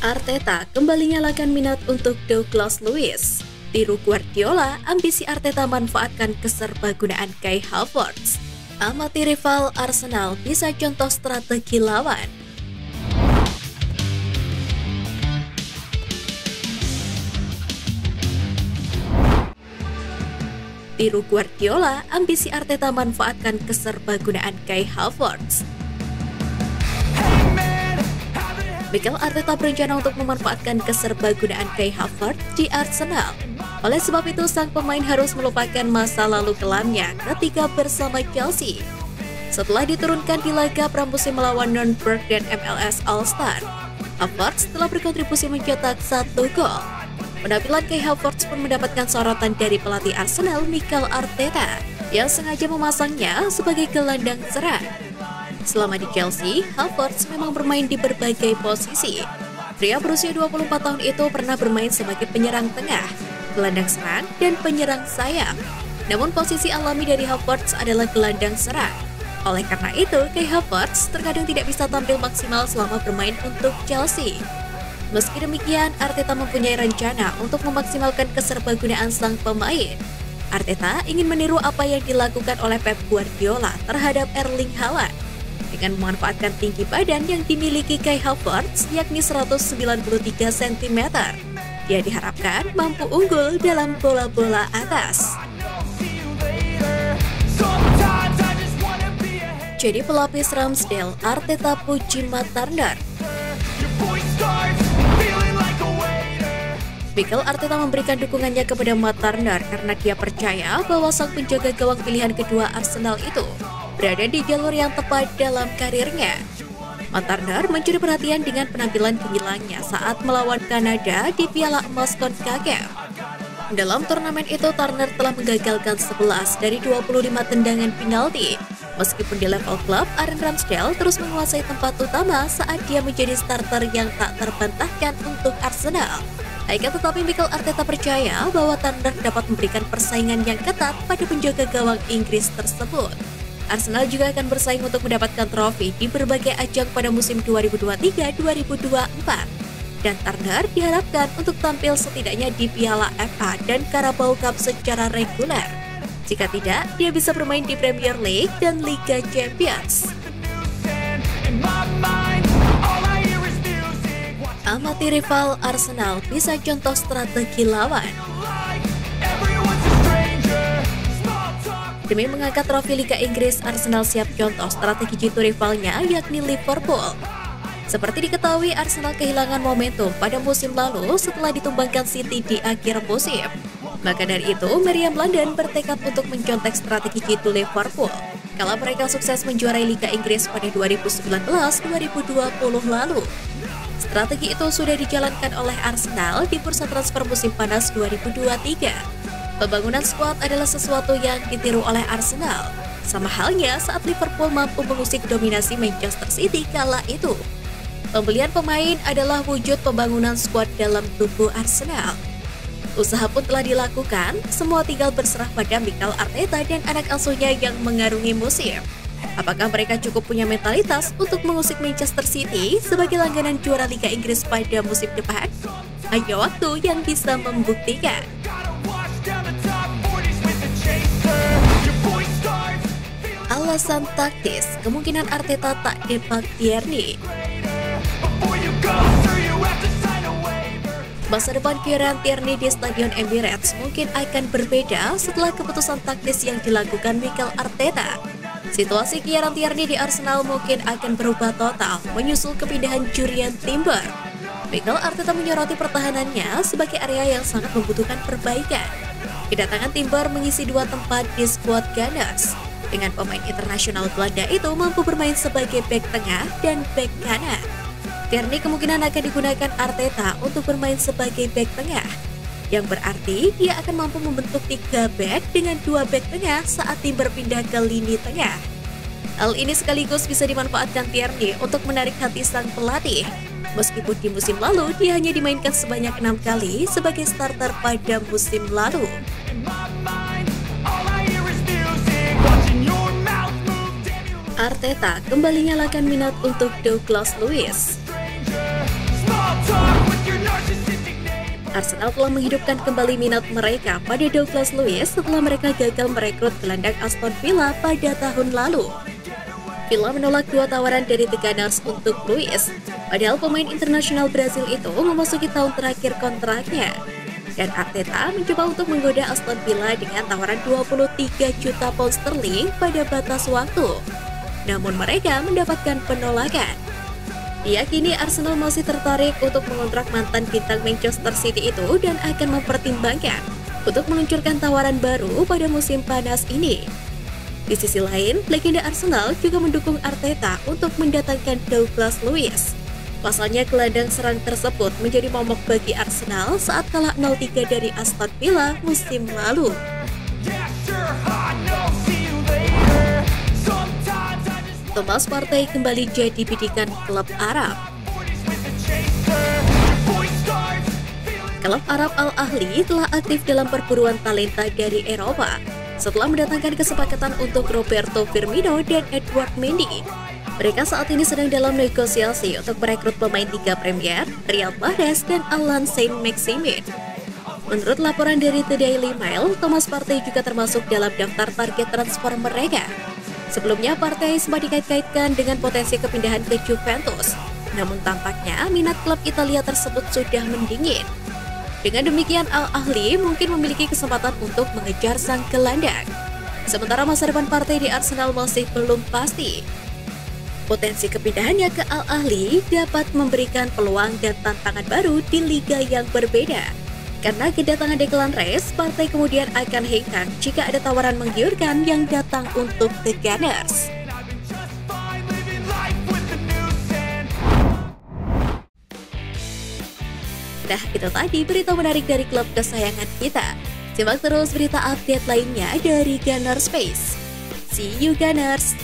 Arteta kembali nyalakan minat untuk Douglas Luiz. Tiru Guardiola, ambisi Arteta manfaatkan keserbagunaan Kai Havertz. Amati rival Arsenal bisa contoh strategi lawan. Tiru Guardiola, ambisi Arteta manfaatkan keserbagunaan Kai Havertz. Mikel Arteta berencana untuk memanfaatkan keserbagunaan Kai Havertz di Arsenal. Oleh sebab itu, sang pemain harus melupakan masa lalu kelamnya ketika bersama Chelsea. Setelah diturunkan di laga pramusim melawan Nürnberg dan MLS All-Star, Havertz telah berkontribusi mencetak 1 gol. Penampilan Kai Havertz pun mendapatkan sorotan dari pelatih Arsenal Mikel Arteta yang sengaja memasangnya sebagai gelandang serang. Selama di Chelsea, Havertz memang bermain di berbagai posisi. Pria berusia 24 tahun itu pernah bermain sebagai penyerang tengah, gelandang serang, dan penyerang sayap. Namun posisi alami dari Havertz adalah gelandang serang. Oleh karena itu, Kai Havertz terkadang tidak bisa tampil maksimal selama bermain untuk Chelsea. Meski demikian, Arteta mempunyai rencana untuk memaksimalkan keserbagunaan sang pemain. Arteta ingin meniru apa yang dilakukan oleh Pep Guardiola terhadap Erling Haaland. Dengan memanfaatkan tinggi badan yang dimiliki Kai Havertz, yakni 193 cm. Dia diharapkan mampu unggul dalam bola-bola atas. Jadi pelapis Ramsdale, Arteta puji Matt Turner. Mikel Arteta memberikan dukungannya kepada Matt Turner karena dia percaya bahwa sang penjaga gawang pilihan kedua Arsenal itu berada di jalur yang tepat dalam karirnya. Matt Turner mencuri perhatian dengan penampilan gemilangnya saat melawan Kanada di Piala Emas CONCACAF. Dalam turnamen itu, Turner telah menggagalkan 11 dari 25 tendangan penalti. Meskipun di level klub, Aaron Ramsdale terus menguasai tempat utama saat dia menjadi starter yang tak terbantahkan untuk Arsenal. Akan tetapi Mikel Arteta percaya bahwa Turner dapat memberikan persaingan yang ketat pada penjaga gawang Inggris tersebut. Arsenal juga akan bersaing untuk mendapatkan trofi di berbagai ajang pada musim 2023-2024. Dan Turner diharapkan untuk tampil setidaknya di Piala FA dan Carabao Cup secara reguler. Jika tidak, dia bisa bermain di Premier League dan Liga Champions. Amati rival Arsenal bisa contoh strategi lawan. Demi mengangkat trofi Liga Inggris, Arsenal siap contoh strategi jitu rivalnya, yakni Liverpool. Seperti diketahui, Arsenal kehilangan momentum pada musim lalu setelah ditumbangkan City di akhir musim. Maka dari itu, Meriam London bertekad untuk mencontek strategi jitu Liverpool kala mereka sukses menjuarai Liga Inggris pada 2019-2020 lalu. Strategi itu sudah dijalankan oleh Arsenal di bursa transfer musim panas 2023. Pembangunan skuad adalah sesuatu yang ditiru oleh Arsenal. Sama halnya saat Liverpool mampu mengusik dominasi Manchester City kala itu. Pembelian pemain adalah wujud pembangunan skuad dalam tubuh Arsenal. Usaha pun telah dilakukan, semua tinggal berserah pada Mikel Arteta dan anak asuhnya yang mengarungi musim. Apakah mereka cukup punya mentalitas untuk mengusik Manchester City sebagai langganan juara Liga Inggris pada musim depan? Hanya waktu yang bisa membuktikan. Alasan taktis, kemungkinan Arteta tak depak Tierney. Masa depan Kieran Tierney di Stadion Emirates mungkin akan berbeda setelah keputusan taktis yang dilakukan Mikel Arteta. Situasi Kieran Tierney di Arsenal mungkin akan berubah total menyusul kepindahan Jurrien Timber. Mikel Arteta menyoroti pertahanannya sebagai area yang sangat membutuhkan perbaikan. Kedatangan Timber mengisi 2 tempat di skuad Gunners. Dengan pemain internasional Belanda itu mampu bermain sebagai bek tengah dan bek kanan. Tierney kemungkinan akan digunakan Arteta untuk bermain sebagai bek tengah, yang berarti dia akan mampu membentuk 3 bek dengan 2 bek tengah saat tim berpindah ke lini tengah. Hal ini sekaligus bisa dimanfaatkan Tierney untuk menarik hati sang pelatih. Meskipun di musim lalu dia hanya dimainkan sebanyak 6 kali sebagai starter pada musim lalu. Arteta kembali nyalakan minat untuk Douglas Luiz. Arsenal telah menghidupkan kembali minat mereka pada Douglas Luiz setelah mereka gagal merekrut gelandang Aston Villa pada tahun lalu. Villa menolak 2 tawaran dari The Gunners untuk Luiz, padahal pemain internasional Brasil itu memasuki tahun terakhir kontraknya. Dan Arteta mencoba untuk menggoda Aston Villa dengan tawaran 23 juta pound sterling pada batas waktu. Namun mereka mendapatkan penolakan. Diyakini Arsenal masih tertarik untuk mengontrak mantan bintang Manchester City itu dan akan mempertimbangkan untuk meluncurkan tawaran baru pada musim panas ini. Di sisi lain, legenda Arsenal juga mendukung Arteta untuk mendatangkan Douglas Luiz. Pasalnya gelandang serang tersebut menjadi momok bagi Arsenal saat kalah 0-3 dari Aston Villa musim lalu. Thomas Partey kembali jadi bidikan klub Arab. Klub Arab Al Ahly telah aktif dalam perburuan talenta dari Eropa setelah mendatangkan kesepakatan untuk Roberto Firmino dan Edouard Mendy. Mereka saat ini sedang dalam negosiasi untuk merekrut pemain Liga Premier, Riyad Mahrez dan Allan Saint-Maximin. Menurut laporan dari The Daily Mail, Thomas Partey juga termasuk dalam daftar target transfer mereka. Sebelumnya, Partey sempat dikait-kaitkan dengan potensi kepindahan ke Juventus. Namun tampaknya minat klub Italia tersebut sudah mendingin. Dengan demikian, Al Ahly mungkin memiliki kesempatan untuk mengejar sang gelandang. Sementara masa depan Partey di Arsenal masih belum pasti. Potensi kepindahannya ke Al Ahly dapat memberikan peluang dan tantangan baru di liga yang berbeda. Karena kedatangan Declan Rice, Partey kemudian akan hengkang jika ada tawaran menggiurkan yang datang untuk The Gunners. Nah, itu tadi berita menarik dari klub kesayangan kita. Simak terus berita update lainnya dari Gunners Space. See you Gunners!